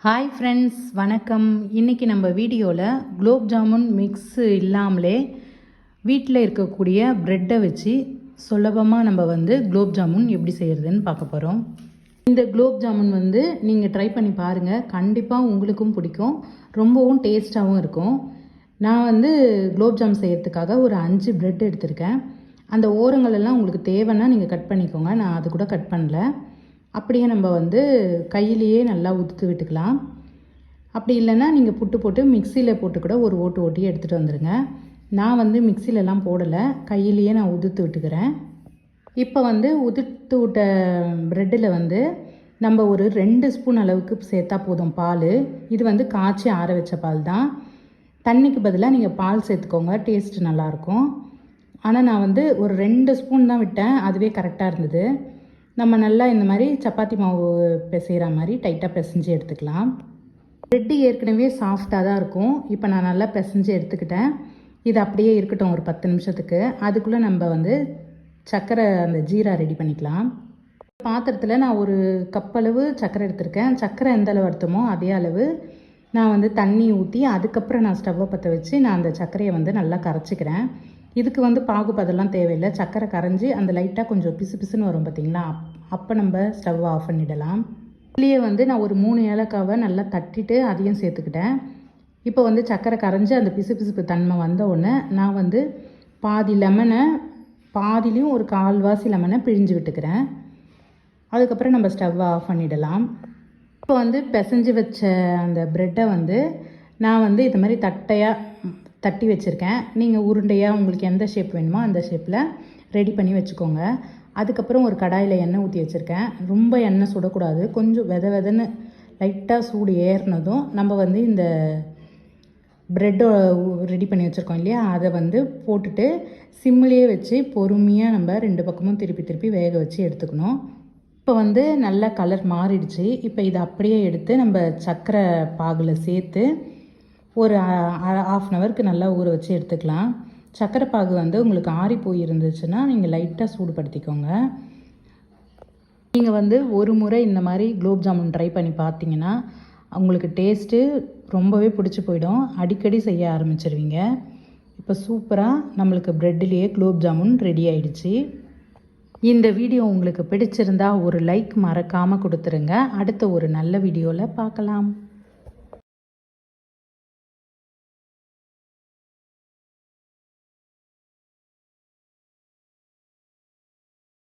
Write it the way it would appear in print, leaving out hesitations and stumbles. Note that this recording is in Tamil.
ஹாய் ஃப்ரெண்ட்ஸ், வணக்கம். இன்றைக்கி நம்ம வீடியோவில் குலோப் ஜாமுன் மிக்ஸு இல்லாமலே வீட்டில் இருக்கக்கூடிய ப்ரெட்டை வச்சு சுலபமாக நம்ம குலோப் ஜாமுன் எப்படி செய்கிறதுன்னு பார்க்க போகிறோம். இந்த குலோப் ஜாமுன் நீங்கள் ட்ரை பண்ணி பாருங்கள். கண்டிப்பாக உங்களுக்கும் பிடிக்கும், ரொம்பவும் டேஸ்ட்டாகவும் இருக்கும். நான் குலோப் ஜாம் செய்கிறதுக்காக ஒரு 5 ப்ரெட் எடுத்திருக்கேன். அந்த ஓரங்களெல்லாம் உங்களுக்கு தேவைன்னா நீங்கள் கட் பண்ணிக்கோங்க. நான் அது கூட கட் பண்ணல. அப்படியே நம்ம கையிலேயே நல்லா உதுத்து விட்டுக்கலாம். அப்படி இல்லைன்னா நீங்கள் புட்டு போட்டு மிக்சியில் போட்டு கூட ஒரு ஓட்டு ஓட்டி எடுத்துகிட்டு வந்துடுங்க. நான் மிக்சிலெலாம் போடலை, கையிலேயே நான் உதுத்து விட்டுக்கிறேன். இப்போ உதுத்து விட்ட ப்ரெட்டில் நம்ம ஒரு 2 ஸ்பூன் அளவுக்கு சேர்த்தா போதும் பால். இது காய்ச்சி ஆற வச்ச பால் தான். தண்ணிக்கு பதிலாக நீங்கள் பால் சேர்த்துக்கோங்க, டேஸ்ட்டு நல்லாயிருக்கும். ஆனால் நான் ஒரு 2 ஸ்பூன் தான் விட்டேன், அதுவே கரெக்டாக இருந்தது. நம்ம நல்லா இந்த மாதிரி சப்பாத்தி மாவு பிசைகிற மாதிரி டைட்டாக பிசைஞ்சு எடுத்துக்கலாம். ப்ரெட்டு ஏற்கனவே சாஃப்டாக தான் இருக்கும். இப்போ நான் நல்லா பிசைஞ்சு எடுத்துக்கிட்டேன். இது அப்படியே இருக்கட்டும் ஒரு 10 நிமிஷத்துக்கு. அதுக்குள்ளே நம்ம சர்க்கரை அந்த ஜீரா ரெடி பண்ணிக்கலாம். பாத்திரத்தில் நான் ஒரு கப்பளவு சர்க்கரை எடுத்திருக்கேன். சர்க்கரை எந்த அளவு எடுத்தோமோ அதே அளவு நான் தண்ணி ஊற்றி அதுக்கப்புறம் நான் ஸ்டவ்வை பற்ற வச்சு நான் அந்த சர்க்கரையை நல்லா கரைச்சிக்கிறேன். இதுக்கு பாகுபதெல்லாம் தேவையில்லை. சர்க்கரை கரைஞ்சி அந்த லைட்டாக கொஞ்சம் பிசு பிசுன்னு வரும் பார்த்தீங்களா, அப்போ நம்ம ஸ்டவ் ஆஃப் பண்ணிடலாம். இதுலேயே நான் ஒரு 3 ஏலக்காவை நல்லா தட்டிட்டு அதையும் சேர்த்துக்கிட்டேன். இப்போ சர்க்கரை கரைஞ்சி அந்த பிசு பிசுப்பு தன்மை வந்த உடனே நான் பாதி லெமனை, பாதிலையும் ஒரு 1/4 லெமனை பிழிஞ்சு விட்டுக்கிறேன். அதுக்கப்புறம் நம்ம ஸ்டவ்வை ஆஃப் பண்ணிடலாம். இப்போ பிசைஞ்சு வச்ச அந்த ப்ரெட்டை நான் இது மாதிரி தட்டையாக தட்டி வச்சுருக்கேன். நீங்கள் உருண்டையாக உங்களுக்கு எந்த ஷேப் வேணுமோ அந்த ஷேப்பில் ரெடி பண்ணி வச்சுக்கோங்க. அதுக்கப்புறம் ஒரு கடாயில் எண்ணெய் ஊற்றி வச்சுருக்கேன். ரொம்ப எண்ணெய் சுடக்கூடாது, கொஞ்சம் வெதன்னு லைட்டாக சூடு ஏறினதும் நம்ம இந்த ப்ரெட்டை ரெடி பண்ணி வச்சுருக்கோம் இல்லையா, அதை போட்டுட்டு சிம்மிலேயே வச்சு பொறுமையாக நம்ம 2 பக்கமும் திருப்பி வேக வச்சு எடுத்துக்கணும். இப்போ நல்லா கலர் மாறிடுச்சு. இப்போ இதை அப்படியே எடுத்து நம்ம சர்க்கரை பாகில் சேர்த்து ஒரு 1/2 அன் ஹவருக்கு நல்லா ஊற வச்சு எடுத்துக்கலாம். சர்க்கரை பாகு உங்களுக்கு ஆறி போய் இருந்துச்சுன்னா நீங்கள் லைட்டாக சூடுபடுத்திக்கோங்க. நீங்கள் ஒரு முறை இந்த மாதிரி குலோப் ஜாமுன் ட்ரை பண்ணி பார்த்தீங்கன்னா உங்களுக்கு டேஸ்ட்டு ரொம்பவே பிடிச்சி போயிடும். அடிக்கடி செய்ய ஆரம்பிச்சிருவீங்க. இப்போ சூப்பராக நம்மளுக்கு ப்ரெட்லேயே குலோப் ஜாமுன் ரெடி ஆயிடுச்சு. இந்த வீடியோ உங்களுக்கு பிடிச்சிருந்தா ஒரு லைக் மறக்காமல் கொடுத்துருங்க. அடுத்த ஒரு நல்ல வீடியோவில் பார்க்கலாம்.